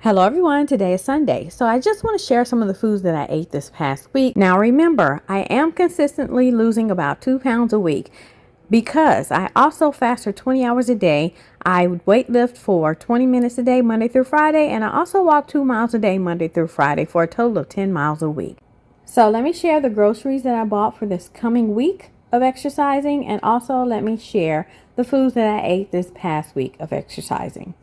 Hello everyone, today is Sunday, so I just want to share some of the foods that I ate this past week. Now remember, I am consistently losing about 2 pounds a week because I also fast for 20 hours a day. I weightlift for 20 minutes a day, Monday through Friday, and I also walk 2 miles a day, Monday through Friday, for a total of 10 miles a week. So let me share the groceries that I bought for this coming week of exercising, and also let me share the foods that I ate this past week of exercising.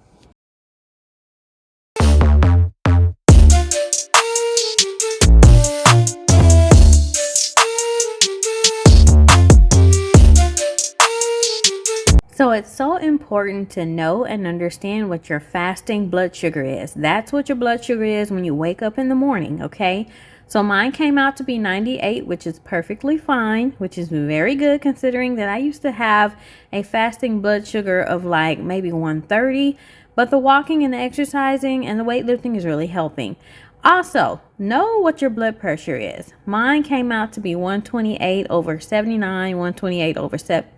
So it's so important to know and understand what your fasting blood sugar is. That's what your blood sugar is when you wake up in the morning, okay? So mine came out to be 98, which is perfectly fine, which is very good considering that I used to have a fasting blood sugar of like maybe 130, but the walking and the exercising and the weightlifting is really helping. Also, know what your blood pressure is. Mine came out to be 128 over 79, 128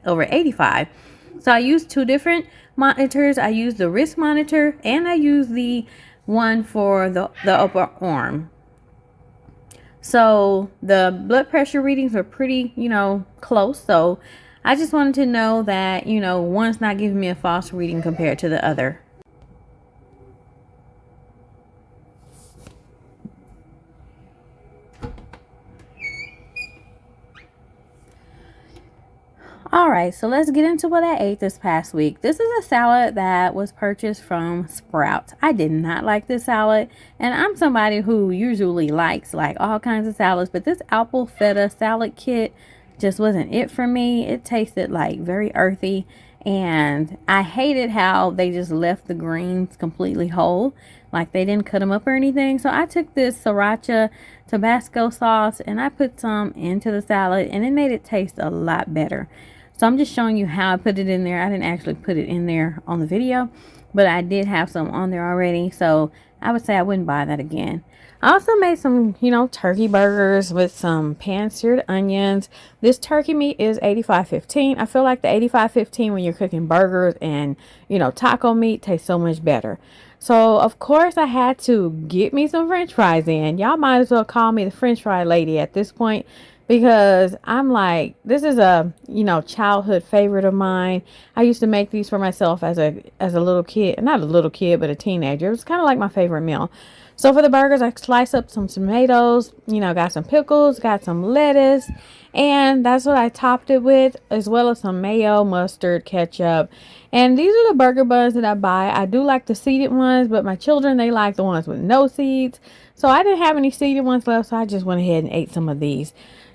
over 85. So I use two different monitors. I use the wrist monitor and I use the one for the upper arm. So the blood pressure readings are pretty, close. So I just wanted to know that, one's not giving me a false reading compared to the other. All right, so let's get into what I ate this past week. This is a salad that was purchased from Sprouts. I did not like this salad, and I'm somebody who usually likes like all kinds of salads, but this apple feta salad kit just wasn't it for me. It tasted like very earthy, and I hated how they just left the greens completely whole, like they didn't cut them up or anything. So I took this sriracha Tabasco sauce and I put some into the salad, and it made it taste a lot better. So I'm just showing you how I put it in there. I didn't actually put it in there on the video, but I did have some on there already. So I would say I wouldn't buy that again. I also made some, turkey burgers with some pan-seared onions. This turkey meat is 85/15. I feel like the 85/15 when you're cooking burgers and, taco meat tastes so much better. So, of course, I had to get me some french fries in. Y'all might as well call me the french fry lady at this point, because I'm like, this is a, childhood favorite of mine. I used to make these for myself as a little kid, not a little kid, but a teenager. It was kind of like my favorite meal. So for the burgers, I sliced up some tomatoes, got some pickles, got some lettuce, and that's what I topped it with, as well as some mayo, mustard, ketchup. And these are the burger buns that I buy. I do like the seeded ones, but my children, they like the ones with no seeds. So I didn't have any seeded ones left, so I just went ahead and ate some of these,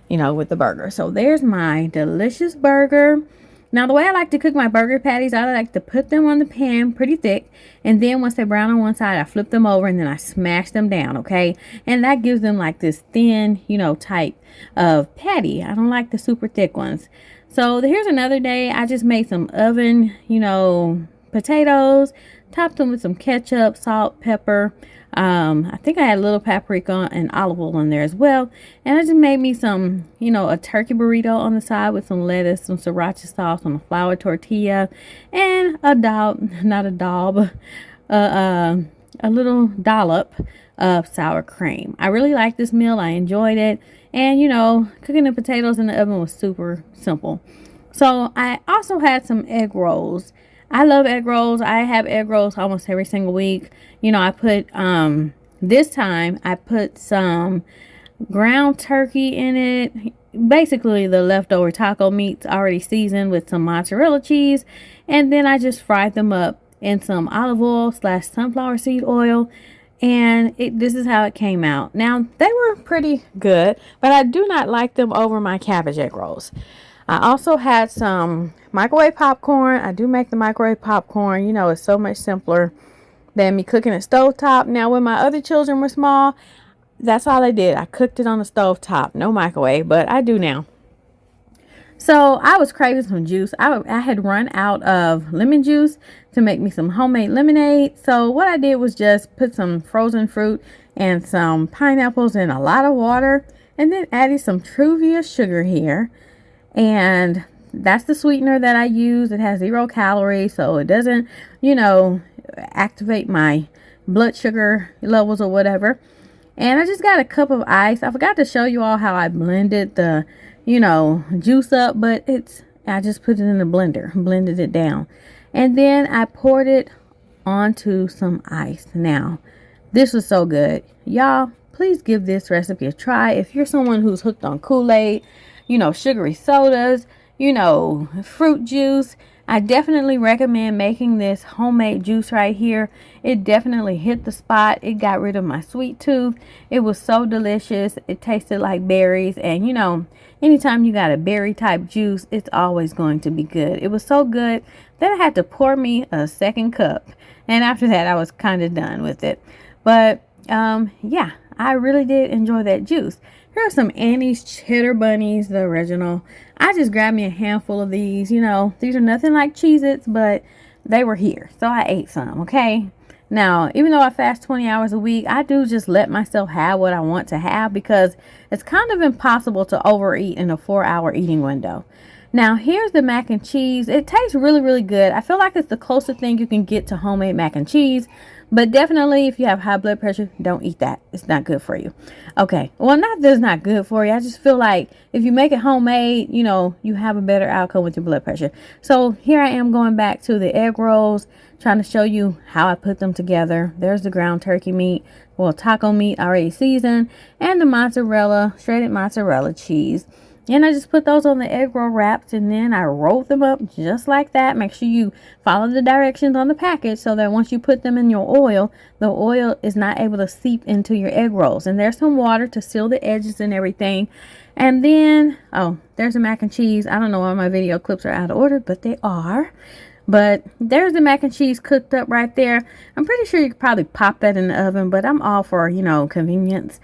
with the burger. So there's my delicious burger. Now, the way I like to cook my burger patties, I like to put them on the pan pretty thick, and then once they brown on one side, I flip them over and then I smash them down, okay? And that gives them like this thin, type of patty. I don't like the super thick ones. So here's another day. I just made some oven, potatoes, topped them with some ketchup, salt, pepper. I think I had a little paprika and olive oil in there as well. And I just made me some, a turkey burrito on the side with some lettuce, some sriracha sauce on a flour tortilla, and a little dollop of sour cream. I really liked this meal. I enjoyed it. And, cooking the potatoes in the oven was super simple. So I also had some egg rolls. I love egg rolls. I have egg rolls almost every single week. I put, this time I put some ground turkey in it. Basically the leftover taco meats already seasoned with some mozzarella cheese. And then I just fried them up in some olive oil / sunflower seed oil. And this is how it came out. Now, they were pretty good, but I do not like them over my cabbage egg rolls. I also had some microwave popcorn. I do make the microwave popcorn. It's so much simpler than me cooking at stovetop. Now, when my other children were small, that's all I did. I cooked it on the stovetop, no microwave, but I do now. So I was craving some juice. I had run out of lemon juice to make me some homemade lemonade. So what I did was just put some frozen fruit and some pineapples in a lot of water, and then added some Truvia sugar here. And that's the sweetener that I use. It has 0 calories, so it doesn't, activate my, blood sugar levels or whatever. And I just got a cup of ice. I forgot to show you all how I blended the, juice up, but I just put it in the blender, blended it down. And then I poured it onto some ice. Now, this was so good. Y'all, please give this recipe a try. If you're someone who's hooked on Kool-Aid, sugary sodas, fruit juice, I definitely recommend making this homemade juice right here. It definitely hit the spot. It got rid of my sweet tooth. It was so delicious. It tasted like berries. And anytime you got a berry type juice, it's always going to be good. It was so good that I had to pour me a second cup. And after that, I was kind of done with it. But yeah, I really did enjoy that juice. Here are some Annie's Cheddar Bunnies, the original. I just grabbed me a handful of these. These are nothing like Cheez-Its, but they were here. So I ate some, okay? Now, even though I fast 20 hours a week, I do just let myself have what I want to have because it's kind of impossible to overeat in a 4-hour eating window. Now, here's the mac and cheese. It tastes really, really good. I feel like it's the closest thing you can get to homemade mac and cheese. But definitely, if you have high blood pressure, don't eat that. It's not good for you. Okay. Well, not that it's not good for you. I just feel like if you make it homemade, you have a better outcome with your blood pressure. So here I am going back to the egg rolls, trying to show you how I put them together. There's the ground turkey meat, taco meat already seasoned, and the shredded mozzarella cheese. And I just put those on the egg roll wraps, and then I rolled them up just like that. Make sure you follow the directions on the package so that once you put them in your oil, the oil is not able to seep into your egg rolls. And there's some water to seal the edges and everything. And then, there's the mac and cheese. I don't know why my video clips are out of order, but they are. But there's the mac and cheese cooked up right there. I'm pretty sure you could probably pop that in the oven, but I'm all for, convenience.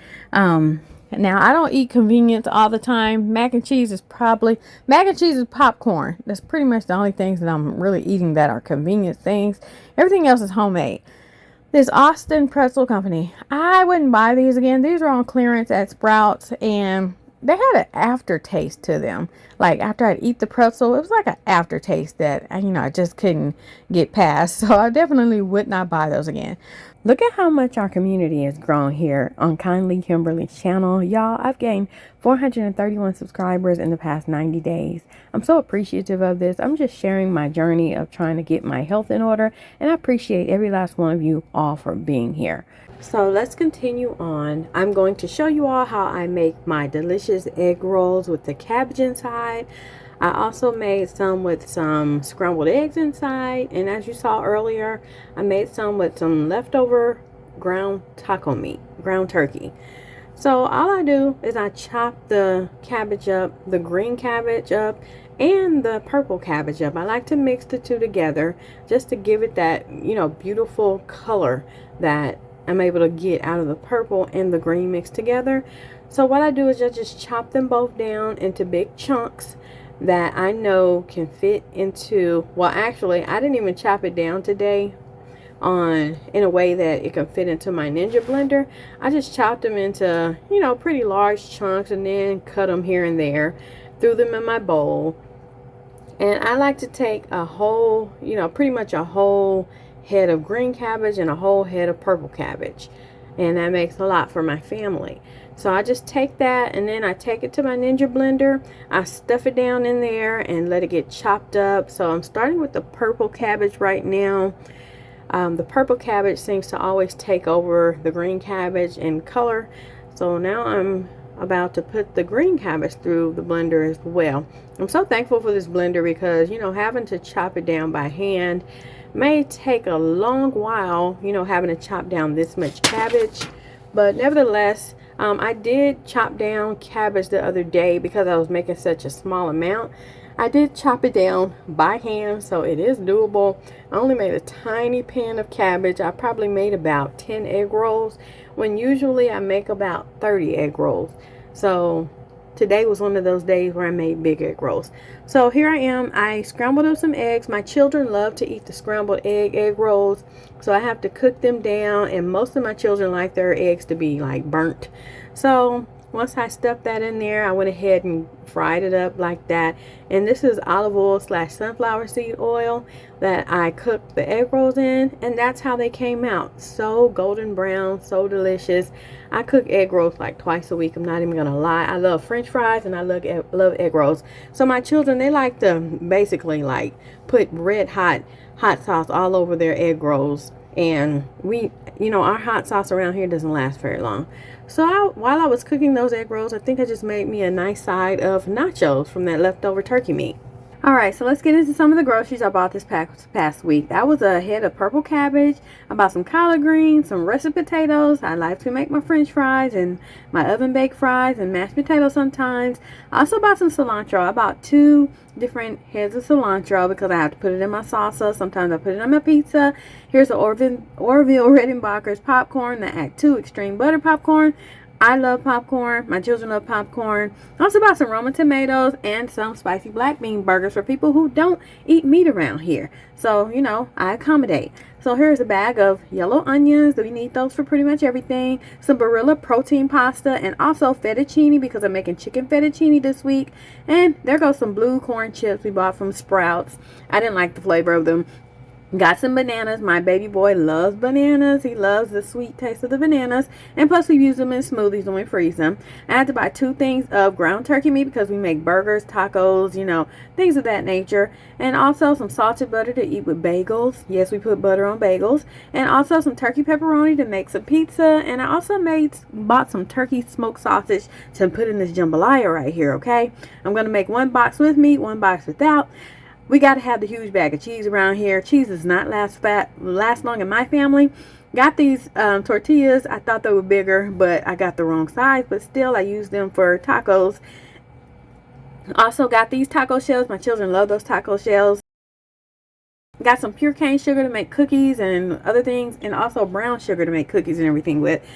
Now, I don't eat convenience all the time. Mac and cheese is popcorn. That's pretty much the only things that I'm really eating that are convenience things. Everything else is homemade. This Austin Pretzel Company, I wouldn't buy these again. These are on clearance at Sprouts, and they had an aftertaste to them. Like after I'd eat the pretzel, it was like an aftertaste that, I just couldn't get past. So I definitely would not buy those again. Look at how much our community has grown here on Kindly Kimberly's channel. Y'all, I've gained 431 subscribers in the past 90 days. I'm so appreciative of this. I'm just sharing my journey of trying to get my health in order. And I appreciate every last one of you all for being here. So let's continue on. I'm going to show you all how I make my delicious egg rolls with the cabbage inside. I also made some with some scrambled eggs inside. And as you saw earlier, I made some with some leftover ground taco meat, ground turkey. So all I do is I chop the cabbage up, the green cabbage up, and the purple cabbage up. I like to mix the two together just to give it that, beautiful color that I'm able to get out of the purple and the green mixed together. So what I do is I just chop them both down into big chunks that I know can fit into, well, actually I didn't even chop it down today in a way that it can fit into my Ninja blender. I just chopped them into, pretty large chunks and then cut them here and there, threw them in my bowl. And I like to take a whole, pretty much a whole head of green cabbage and a whole head of purple cabbage, and that makes a lot for my family. So I just take that and then I take it to my Ninja blender. I stuff it down in there and let it get chopped up. So I'm starting with the purple cabbage right now. The purple cabbage seems to always take over the green cabbage in color. So now I'm about to put the green cabbage through the blender as well. I'm so thankful for this blender because, having to chop it down by hand may take a long while, having to chop down this much cabbage. But nevertheless, I did chop down cabbage the other day because I was making such a small amount. I did chop it down by hand, so it is doable. I only made a tiny pan of cabbage. I probably made about 10 egg rolls when usually I make about 30 egg rolls. So today was one of those days where I made big egg rolls. So here I am. I scrambled up some eggs. My children love to eat the scrambled egg rolls, so I have to cook them down, and most of my children like their eggs to be like burnt. So Once I stuffed that in there, I went ahead and fried it up like that. And this is olive oil slash sunflower seed oil that I cooked the egg rolls in, and that's how they came out. So golden brown, so delicious. I cook egg rolls like twice a week. I'm not even gonna lie. I love French fries and I love egg rolls. So my children, they like to basically like put red hot sauce all over their egg rolls. And our hot sauce around here doesn't last very long. So while I was cooking those egg rolls, I think I just made me a nice side of nachos from that leftover turkey meat. All right, so let's get into some of the groceries I bought this past week. That was a head of purple cabbage. I bought some collard greens, some russet potatoes. I like to make my French fries and my oven baked fries and mashed potatoes sometimes. I also bought some cilantro. I bought 2 different heads of cilantro because I have to put it in my salsa. Sometimes I put it on my pizza. Here's the Orville Redenbacher's popcorn, the Act 2 Extreme Butter Popcorn. I love popcorn. My children love popcorn. I also bought some Roma tomatoes and some spicy black bean burgers for people who don't eat meat around here. So, I accommodate. So here's a bag of yellow onions. We need those for pretty much everything. Some Barilla protein pasta and also fettuccine because I'm making chicken fettuccine this week. And there goes some blue corn chips we bought from Sprouts. I didn't like the flavor of them. Got some bananas. My baby boy loves bananas. He loves the sweet taste of the bananas. And plus we use them in smoothies when we freeze them. I had to buy 2 things of ground turkey meat because we make burgers, tacos, things of that nature. And also some salted butter to eat with bagels. Yes, we put butter on bagels. And also some turkey pepperoni to make some pizza. And I also bought some turkey smoked sausage to put in this jambalaya right here, okay? I'm going to make 1 box with meat, 1 box without. We got to have the huge bag of cheese around here. Cheese does not last long in my family. Got these tortillas. I thought they were bigger, but I got the wrong size. But still, I use them for tacos. Also got these taco shells. My children love those taco shells. Got some pure cane sugar to make cookies and other things. And also brown sugar to make cookies and everything with.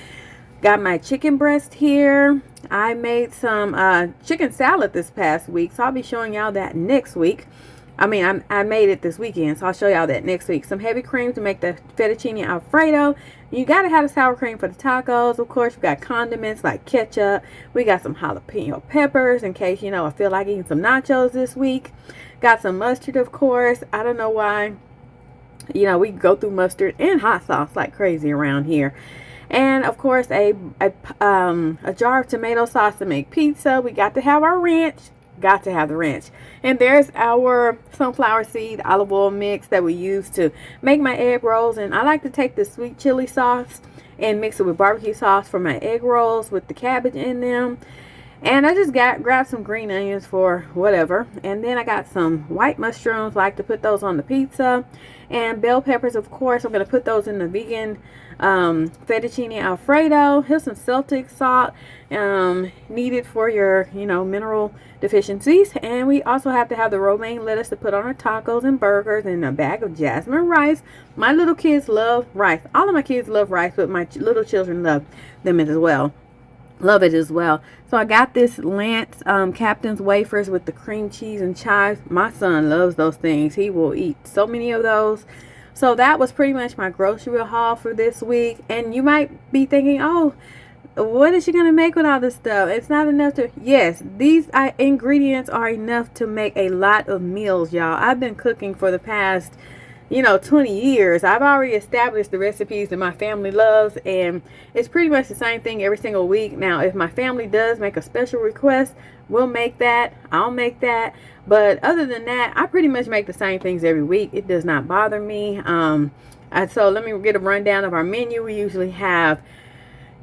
Got my chicken breast here. I made some chicken salad this past week. So I'll be showing y'all that next week. I made it this weekend, so I'll show y'all that next week. Some heavy cream to make the fettuccine alfredo. You got to have the sour cream for the tacos. Of course, we got condiments like ketchup. We got some jalapeno peppers in case, I feel like eating some nachos this week. Got some mustard, of course. I don't know why. We go through mustard and hot sauce like crazy around here. And of course, a jar of tomato sauce to make pizza. We got to have our ranch. Got to have the ranch. And there's our sunflower seed olive oil mix that we use to make my egg rolls. And I like to take the sweet chili sauce and mix it with barbecue sauce for my egg rolls with the cabbage in them. And I just grabbed some green onions for whatever. And then I got some white mushrooms. Like to put those on the pizza. And bell peppers, of course. I'm going to put those in the vegan fettuccine alfredo. Here's some Celtic salt needed for your, mineral deficiencies. And we also have to have the romaine lettuce to put on our tacos and burgers. And a bag of jasmine rice. My little kids love rice. All of my kids love rice, but my little children love them as well. Love it as well. So I got this Lance Captain's wafers with the cream cheese and chives. My son loves those things. He will eat so many of those. So that was pretty much my grocery haul for this week. And you might be thinking, oh, what is she going to make with all this stuff? It's not enough to... Yes, these ingredients are enough to make a lot of meals, y'all. I've been cooking for the past 20 years. I've already established the recipes that my family loves, and it's pretty much the same thing every single week. Now, if my family does make a special request, we'll make that. I'll make that. But other than that, I pretty much make the same things every week. It does not bother me. So let me get a rundown of our menu. We usually have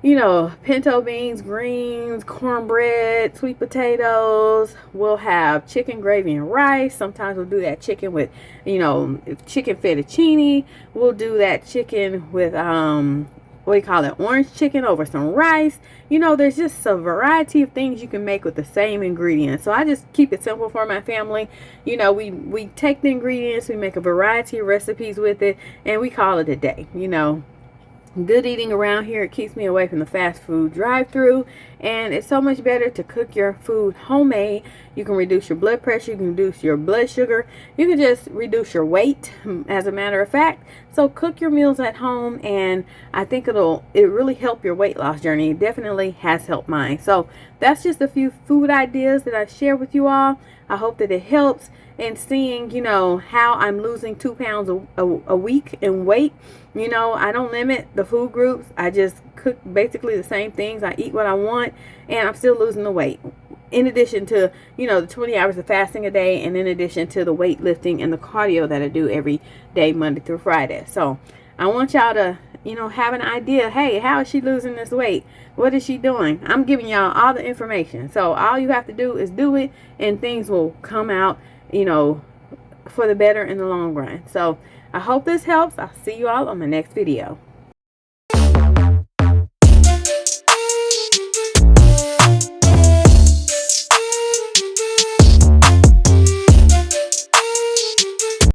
pinto beans, greens, cornbread, sweet potatoes. We'll have chicken gravy and rice. Sometimes we'll do that chicken with, chicken fettuccine. We'll do that chicken with, orange chicken over some rice. There's just a variety of things you can make with the same ingredients. So I just keep it simple for my family. We take the ingredients, we make a variety of recipes with it, and we call it a day, Good eating around here. It keeps me away from the fast food drive-through, and it's so much better to cook your food homemade. You can reduce your blood pressure, you can reduce your blood sugar, you can just reduce your weight, as a matter of fact. So cook your meals at home, and I think it really help your weight loss journey. It definitely has helped mine. So that's just a few food ideas that I share with you all. I hope that it helps in seeing, how I'm losing 2 pounds a week in weight. I don't limit the food groups. I just cook basically the same things. I eat what I want, and I'm still losing the weight. In addition to, the 20 hours of fasting a day, and in addition to the weightlifting and the cardio that I do every day, Monday through Friday. So I want y'all to, have an idea. Hey, how is she losing this weight? What is she doing? I'm giving y'all all the information. So all you have to do is do it, and things will come out, for the better in the long run. So I hope this helps. I'll see you all on the next video.